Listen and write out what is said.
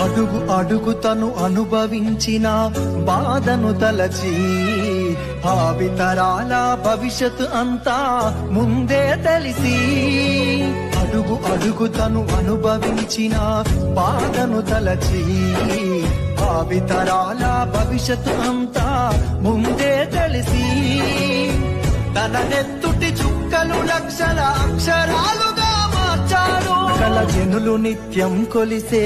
అడుగు అడుగు తను అనుభవించిన బాధను తలచి భావితరాల భవిష్యత్తు అంతా ముందే తెలిసి అడుగు అడుగు తను అనుభవించిన బాధను తలచి భావితరాల భవిష్యత్తు అంతా ముందే తెలిసి తన నెత్తుటి చుక్కలు లక్షల అక్షరాలుగా మార్చాడు కల జనులు నిత్యం కొలిసే